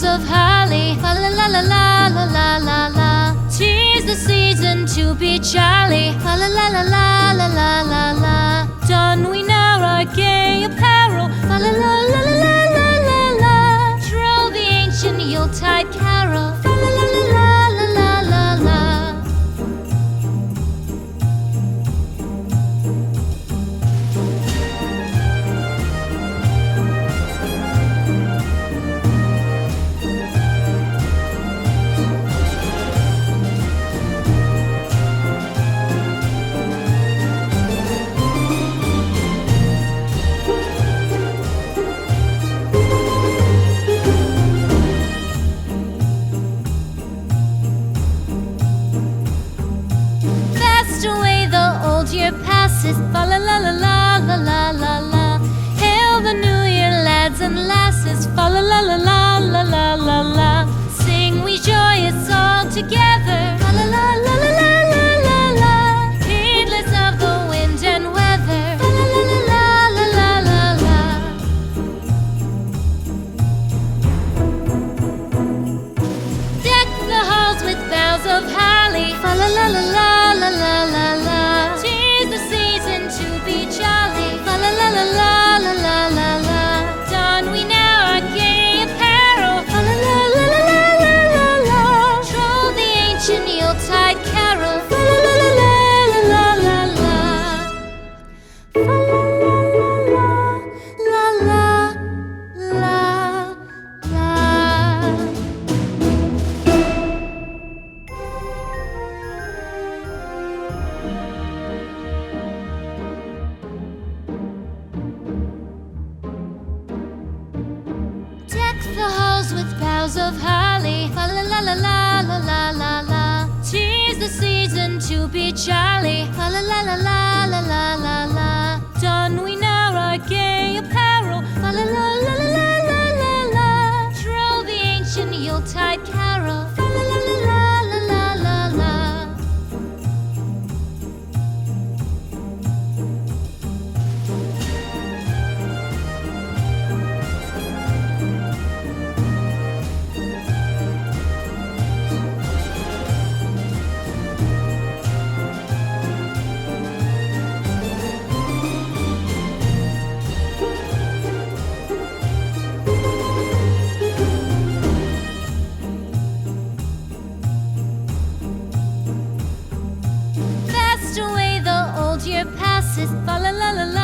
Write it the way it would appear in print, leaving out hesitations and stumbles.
boughs of holly. Fa la la la la la la la la. 'Tis the season to be jolly. Fa la la la la la la la la. Don we now our gay apparel. Fa la la la la la la la. Troll the ancient Yuletide carol. Fa la la la la la la la. Away the old year passes. Fa la la la la la la la la. Hail the new year, lads and lasses. Fa la la la la la la la la. Sing we joyous all together. Fa la la la la la la la la. Heedless of the wind and weather. Fa la la la la la la la la. Deck the halls with boughs of holly. Fa la la la la la la la la. 'Tis the season to be jolly. Fa la la la la la la la la. Don we now our gay apparel. Fa la la la la la la la la. Troll the ancient Yuletide carol. Fa la la la la la la la la. Fa la la la la la la la. Deck the halls with boughs of holly. Fa la la la la la la la la. 'Tis the season to be jolly. Fa la la la la la la la la. Don we now our gay apparel. Fa la la la la la la la la. Troll the ancient Yuletide carol. Fa la la la la la la la la. Away the old year passes. Fa la la la la